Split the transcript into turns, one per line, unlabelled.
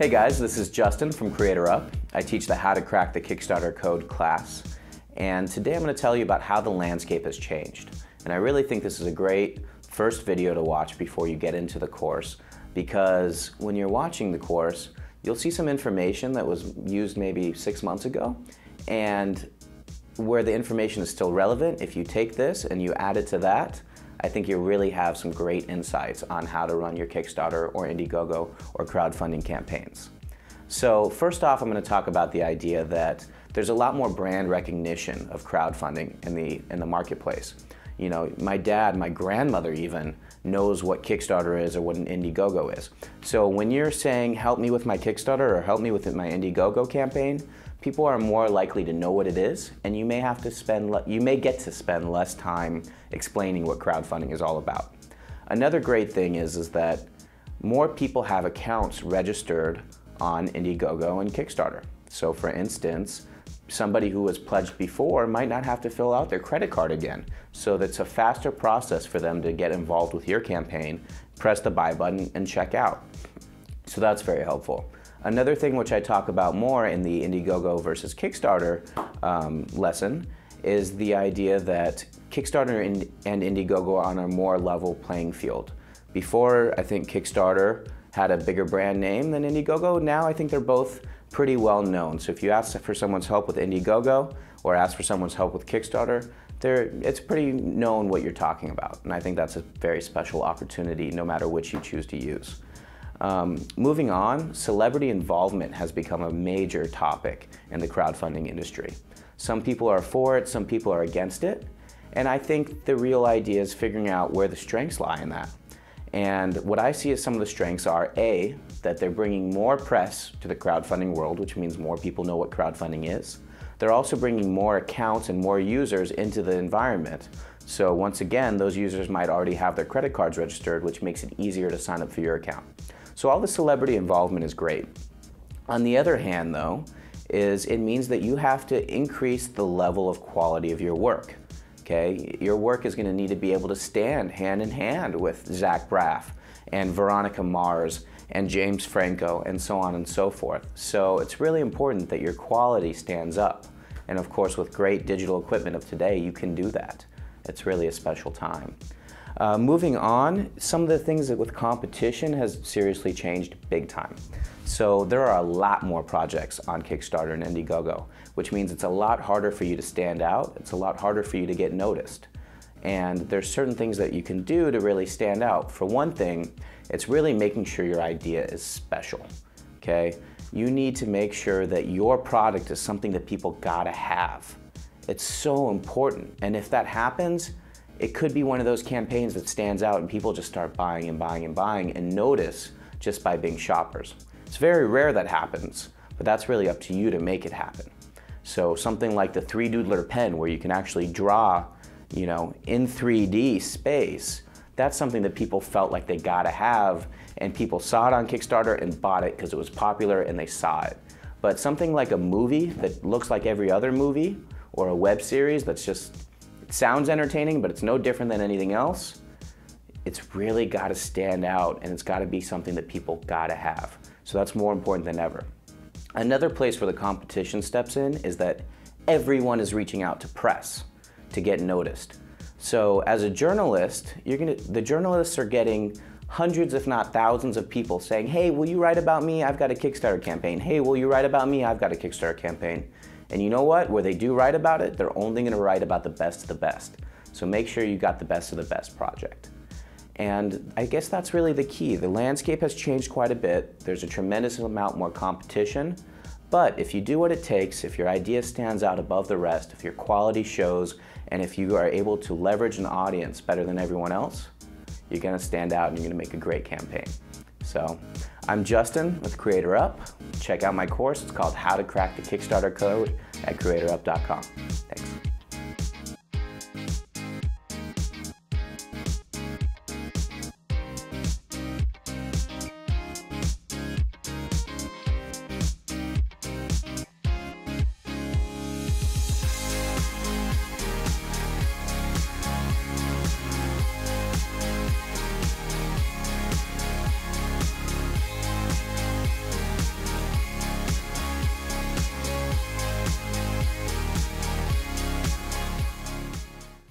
Hey guys, this is Justin from Creator Up. I teach the How to Crack the Kickstarter Code class, and today I'm going to tell you about how the landscape has changed. And I really think this is a great first video to watch before you get into the course, because when you're watching the course, you'll see some information that was used maybe 6 months ago, and where the information is still relevant, if you take this and you add it to that, I think you really have some great insights on how to run your Kickstarter or Indiegogo or crowdfunding campaigns. So first off, I'm going to talk about the idea that there's a lot more brand recognition of crowdfunding in the marketplace. You know, my dad, my grandmother even knows what Kickstarter is or what an Indiegogo is. So when you're saying, help me with my Kickstarter or help me with my Indiegogo campaign, people are more likely to know what it is, and you may get to spend less time explaining what crowdfunding is all about. Another great thing is that more people have accounts registered on Indiegogo and Kickstarter. So for instance, somebody who was pledged before might not have to fill out their credit card again. So that's a faster process for them to get involved with your campaign, press the buy button, and check out. So that's very helpful. Another thing which I talk about more in the Indiegogo versus Kickstarter lesson is the idea that Kickstarter and Indiegogo are on a more level playing field. Before, I think Kickstarter had a bigger brand name than Indiegogo. Now I think they're both pretty well known. So if you ask for someone's help with Indiegogo or ask for someone's help with Kickstarter, it's pretty known what you're talking about. And I think that's a very special opportunity no matter which you choose to use. Moving on, celebrity involvement has become a major topic in the crowdfunding industry. Some people are for it, some people are against it, and I think the real idea is figuring out where the strengths lie in that. And what I see as some of the strengths are A, that they're bringing more press to the crowdfunding world, which means more people know what crowdfunding is. They're also bringing more accounts and more users into the environment. So once again, those users might already have their credit cards registered, which makes it easier to sign up for your account. So all the celebrity involvement is great. On the other hand though, it means that you have to increase the level of quality of your work. Okay? Your work is going to need to be able to stand hand in hand with Zach Braff and Veronica Mars and James Franco and so on and so forth. So it's really important that your quality stands up. And of course, with great digital equipment of today, you can do that. It's really a special time. Moving on, some of the things that with competition has seriously changed big time. So there are a lot more projects on Kickstarter and Indiegogo, which means it's a lot harder for you to stand out. It's a lot harder for you to get noticed. And there's certain things that you can do to really stand out. For one thing, it's really making sure your idea is special, okay? You need to make sure that your product is something that people gotta have. It's so important, and if that happens, it could be one of those campaigns that stands out and people just start buying and buying and buying and notice just by being shoppers. It's very rare that happens, but that's really up to you to make it happen. So something like the 3-doodler pen where you can actually draw, you know, in 3D space, that's something that people felt like they gotta have, and people saw it on Kickstarter and bought it because it was popular and they saw it. But something like a movie that looks like every other movie, or a web series that's just, it sounds entertaining, but it's no different than anything else, it's really gotta stand out, and it's gotta be something that people gotta have. So that's more important than ever. Another place where the competition steps in is that everyone is reaching out to press to get noticed. So as a journalist, the journalists are getting hundreds if not thousands of people saying, hey, will you write about me? I've got a Kickstarter campaign. Hey, will you write about me? I've got a Kickstarter campaign. And you know what? Where they do write about it, they're only going to write about the best of the best. So make sure you got the best of the best project. And I guess that's really the key. The landscape has changed quite a bit. There's a tremendous amount more competition. But if you do what it takes, if your idea stands out above the rest, if your quality shows, and if you are able to leverage an audience better than everyone else, you're going to stand out and you're going to make a great campaign. So I'm Justin with Creator Up. Check out my course. It's called How to Crack the Kickstarter Code at creatorup.com. Thanks.